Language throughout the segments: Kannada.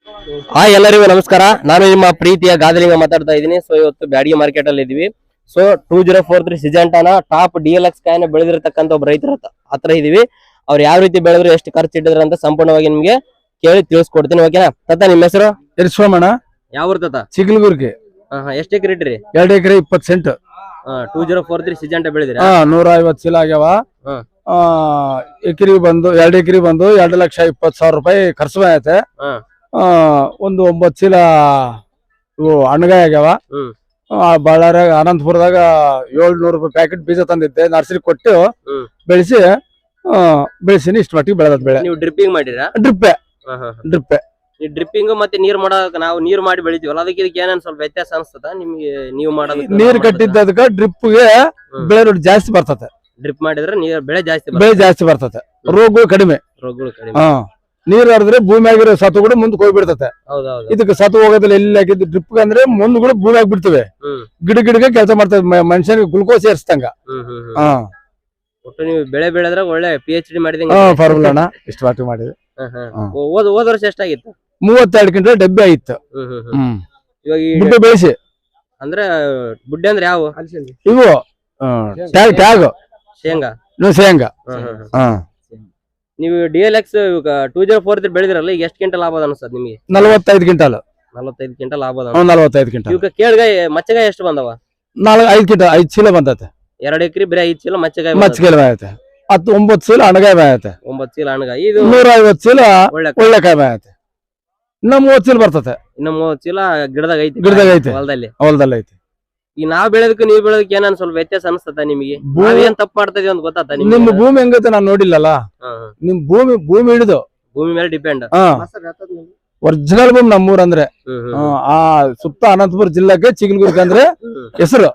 ಹಾಯ್ ಎಲ್ಲರಿಗೂ ನಮಸ್ಕಾರ. ನಾನು ನಿಮ್ಮ ಪ್ರೀತಿಯ ಗಾದಲಿಂಗ ಮಾತಾಡ್ತಾ ಇದ್ದೀನಿ. ಸೊ ಇವತ್ತು ಬ್ಯಾಡಗಿ ಮಾರ್ಕೆಟ್ ಅಲ್ಲಿ ಇದೀವಿ. ಸೊ 2043 ಸಿಜೆಂಟಾನ ಟಾಪ್ DLX ಕಾಯಿನ ಬೆಳೆದಿರತಕ್ಕಂತ ಒಬ್ಬ ರೈತರ ಹತ್ರ ಇದೀವಿ. ಅವ್ರು ಯಾವ ರೀತಿ ಬೆಳೆದ್ರು, ಎಷ್ಟು ಖರ್ಚು ಇಟ್ಟಿದ್ರು ಅಂತ ಸಂಪೂರ್ಣವಾಗಿ ನಿಮ್ಗೆ ಕೇಳಿ ತಿಳಿಸ್ಕೊಡ್ತೀನಿ. ಓಕೆನಾ ತಾತ? ನಿಮ್ಮ ಹೆಸರು? ಸೋಮಣ್ಣ. ಯಾವ ಊರು ತಾತ? ಚಿಗಲ್ಗುರ್ಗಿ. ಎಷ್ಟು ಎಕರೆ ಇಟ್ರಿ? 2 ಎಕರೆ 20 ಸೆಂಟ್. 2043 ಸಿಜೆಂಟ ಬೆಳೆದಿರಿ? 150 ಚೀಲ ಆಗ್ಯಾವ. ಎಕರೆ ಬಂದು 2 ಎಕರೆ ಬಂದು 2,20,000 ರೂಪಾಯಿ ಖರ್ಚು ಐತೆ. ಒಂದು 9 ಚೀಲ ಹಣ್ಣಗಾಯಿ ಆಗ್ಯಾವ. ಬಳ್ಳಾರಿ ಅನಂತಪುರದಾಗ 700 ರೂಪಾಯಿ ಪ್ಯಾಕೆಟ್ ಬೀಜ ತಂದಿದ್ದೆ, ನರ್ಸರಿ ಕೊಟ್ಟು ಬೆಳೆಸಿನಿ. ಇಷ್ಟು ಮಟ್ಟಿಗೆ ಬೆಳೆದ ಬೆಳೆ. ನೀವು ಡ್ರಿಪ್ಪಿಂಗ್ ಮಾಡಿರಾ? ಡ್ರಿಪ್ಪೆ. ಡ್ರಿಪ್ಪಿಂಗ್ ಮತ್ತೆ ನೀರ್ ಮಾಡಕ್ ನಾವು ನೀರ್ ಮಾಡಿ ಬೆಳಿತೀವಲ್ಲ, ಅದಕ್ಕೆ ಇದಕ್ಕೆ ಏನೇನ್ ಸ್ವಲ್ಪ ವ್ಯತ್ಯಾಸ ಅನ್ಸ್ತದ ನಿಮ್ಗೆ? ನೀವು ಮಾಡೋದು ನೀರ್ ಕಟ್ಟಿದ್ದಕ್ಕ ಡ್ರಿಪ್ಗೆ ಬೆಳೆ ಜಾಸ್ತಿ ಬರ್ತದೆ. ಡ್ರಿಪ್ ಮಾಡಿದ್ರೆ ನೀರ್ ಬೆಳೆ ಜಾಸ್ತಿ ಬರ್ತದೆ, ರೋಗಗಳು ಕಡಿಮೆ. ನೀರ್ ಹರಿದ್ರೆ ಭೂಮಿ ಆಗಿರೋ ಸತ್ತು ಕೂಡ ಮುಂದಕ್ಕೆ ಹೋಗ್ಬಿಡ್ತದೆ. ಇದಕ್ಕೆ ಸತ್ತು ಹೋಗೋದಿಲ್ಲ. ಎಲ್ಲಿ ಹಾಕಿದ್ ಡ್ರಿಪ್ ಅಂದ್ರೆ ಮುಂದ್ ಕೂಡ ಭೂಮಿ ಆಗ್ಬಿಡ್ತವೆ. ಗಿಡಕ್ಕೆ ಕೆಲಸ ಮಾಡ್ತದೆ, ಮನುಷ್ಯನಿಗೆ ಗ್ಲುಕೋಸ್ ಸೇರಿಸ್ತಂಗ. ಒಟ್ಟು ನೀವು ಬೆಳೆ ಬೆಳೆದ್ರೆ ಒಳ್ಳೆ PhD ಮಾಡಿದಂಗ. ಪರವಾಗಿಲ್ಲ, ಇಷ್ಟು ವಾಟಿ ಮಾಡಿದ್ವಿ. ಹೋದ ವರ್ಷ ಎಷ್ಟಾಗಿತ್ತು? 32 ಕ್ವಿಂಟಲ್ ಡಬ್ಬಿ ಆಗಿತ್ತು. ಇವಾಗ ಬುಡ್ಡೆ ಬೆಳೆಸಿ ಅಂದ್ರೆ ಬುಡ್ಡೆ ಅಂದ್ರೆ ಯಾವ ಇವು ಟ್ಯಾಗ್ ಶೇಂಗಾ? ಶೇಂಗಾ. ನೀವು DLX 2043 ಬೆಳೆದಿರಲ್ಲ, ಈಗ ಎಷ್ಟು ಕ್ವಿಂಟಲ್ ಲಾಭ ಅನ್ಸದ್ ನಿಮ್ಗೆ? 45 ಕ್ವಿಂಟಲ್. 45 ಕ್ವಿಂಟಲ್ ಲಾಭ. 45 ಕ್ವಿಂಟಲ್. ಈಗ ಕೇಳ್ಗಾಯಿ ಮಚ್ಚಗಾಯಿ ಎಷ್ಟು ಬಂದವ? 5 ಕ್ವಿಂಟಲ್ 5 ಚೀಲ ಬಂದೈತೆ. 2 ಎಕರೆ ಬರೀ 5 ಚೀಲ ಮಚ್ಚಗಾಯಿ ಐತೆ. 9 ಚೀಲ ಹಣಗಾಯಿ ಐತೆ. 9 ಚೀಲ ಹಣಗಾಯಿ. ಇದು 150 ಚೀಲ ಒಳ್ಳೆಕಾಯಿ ಐತೆ. ಇನ್ನ 30 ಚೀಲ ಬರ್ತದೆ. ಇನ್ನ 30 ಚೀಲ ಗಿಡದಾಗ ಐತಿ ಹೊಲದಲ್ಲಿ ಐತಿ. ಈಗ ನಾವ್ ಬೆಳೆದಕ್ಕೆ ನೀವು ಬೆಳೆದಕ್ಕೆ ಏನಾನ ಸ್ವಲ್ಪ ವ್ಯತ್ಯಾಸ ಅನಿಸ್ತದ ನಿಮಗೆ? ಏನ್ ತಪ್ಪು ಮಾಡ್ತಾ ಇದೀವಿ ಅಂತ ಗೊತ್ತಾತ ನಿಮ್ಗೆ? ನಿಮ್ಮ ಭೂಮಿ ಹೆಂಗೈತೆ ನಾನು ನೋಡಿಲ್ಲಲ್ಲ. ನಿಮ್ ಭೂಮಿ ಹಿಡಿದು ಭೂಮಿ ಮೇಲೆ ಡಿಪೆಂಡ್. ಒರಿಜಿನಲ್ ಭೂಮಿ ನಮ್ಮೂರ್ ಅಂದ್ರೆ ಆ ಸುತ್ತ ಅನಂತಪುರ ಜಿಲ್ಲೆಗೆ ಚಿಗಲ್ಗುರ್ಗಿ ಅಂದ್ರೆ ಹೆಸರು.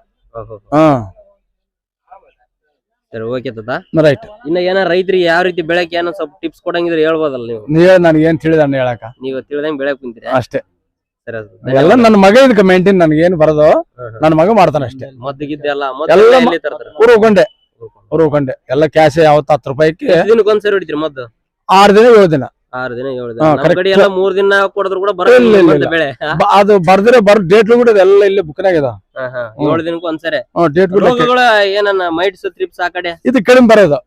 ಸರಿ, ಓಕೆ ತಾತ. ರೈಟ್. ಇನ್ನ ಏನಾರ ರೈತರಿಗೆ ಯಾವ ರೀತಿ ಬೆಳಕ್ ಏನೋ ಸ್ವಲ್ಪ ಟಿಪ್ಸ್ ಕೊಡಂಗಿದ್ರೆ ಹೇಳ್ಬೋದಲ್ಲ ನೀವು? ನನಗೆ ಏನ್ ತಿಳಿದ ಹೇಳಕ? ನೀವು ತಿಳಿದಂಗ್ ಬೆಳಕ್ ಕುಂತೀರಿ ಅಷ್ಟೇ. ಎಲ್ಲ ನನ್ನ ಮಗ ಇದಕ್ಕೆ ಮೇಂಟೈನ್, ನನಗೆ ಏನ್ ಬರೋದು ನನ್ನ ಮಗ ಮಾಡ್ತಾನೆ ಅಷ್ಟೇ. ಮದ್ದಿಗಿದ್ದೆಲ್ಲ ಉರ್ಕೊಂಡೆ ಎಲ್ಲ ಕ್ಯಾಶ್ ಯಾವತ್ತು 10 ರೂಪಾಯಿಗೆ. ದಿನಕ್ಕೊಂದ್ಸರಿ ಹೊಡಿತೀರಿ ಮದ್ದು? 6 ದಿನ 7 ದಿನ. 6 ದಿನ 7 ದಿನ. ನಮ್ಮ ಕಡೆ ಎಲ್ಲ 3 ದಿನ ಕೊಡಿದ್ರು ಕೂಡ ಬರಲ್ಲ ಬೆಳೆ. ಅದು ಬರ್ದ್ರೆ ಡೇಟ್ ಕೂಡ ಎಲ್ಲ ಇಲ್ಲಿ ಬುಕ್ನಾಗ ಇದಾವ. 7 ದಿನಕ್ಕೆ ಒಂದ್ಸರಿ ಡೇಟ್ ರೋಗಗಳು ಏನನ್ನ ಮೈಟ್ಸ್ ಟ್ರಿಪ್ಸ್ ಆ ಕಡೆ ಇದು ಕಡಿಮೆ ಬರೋದು.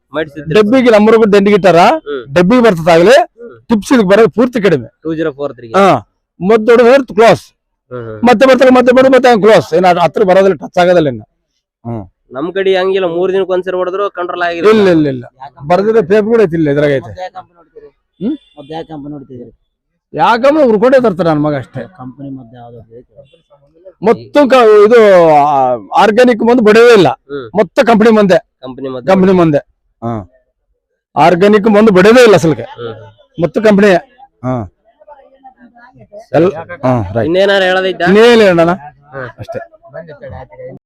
ಡಬ್ಬಿಗೆ ನಮ್ಮೂರು ದಂಡಿಗಿಟ್ಟಾರ, ಡಬ್ಬಿಗೆ ಬರ್ತದಾಗ್ಲಿ. ಟಿಪ್ಸ್ ಇದಕ್ಕೆ ಬರೋದು ಪೂರ್ತಿ ಕಡಿಮೆ. 2043 ಮದ್ದು ಹೊಡೆದ್ರೆ ಕ್ಲೋಸ್, ಮತ್ತೆ ಬರ್ತಾರೆ, ಮತ್ತೆ ಕ್ಲೋಸ್. ಏನ ಹತ್ರ ಬರೋದಿಲ್ಲ, ಟಚ್ ಆಗೋದಿಲ್ಲ. ಇನ್ನು ನಮ್ ಕಡೆ ಹಂಗಿಲ್ಲ, 3 ದಿನಕ್ಕೆ ಒಂದ್ಸರಿ ಹೊಡೆದ್ರು ಕಂಟ್ರೋಲ್ ಆಗಿದೆ. ಇಲ್ಲ ಬರ್ದಿದ್ರೆ ಪೇಪ್ ಕೂಡ ಐತಿಲ್ಲ ಇದ್ರಾಗೈತೆ. ಯಾಕಂದ್ರೆ ಉರ್ಕೊಂಡೇ ತರ್ತಾರೆ ನನ್ನ ಮಗ ಅಷ್ಟೇ. ಮೊತ್ತ ಇದು ಆರ್ಗ್ಯಾನಿಕ್ ಮಂದು ಬಡವೇ ಇಲ್ಲ, ಮೊತ್ತ ಕಂಪನಿ ಮಂದೆ. ಆರ್ಗ್ಯಾನಿಕ್ ಮಂದು ಬಡವೇ ಇಲ್ಲ ಅಸಲ್ಗೆ, ಮೊತ್ತ ಕಂಪನಿ. ಇನ್ನೇನಾರ ಹೇಳೋದೈತಾ? ಇನ್ನೇನು ಹೇಳೋಣ ಅಷ್ಟೇ.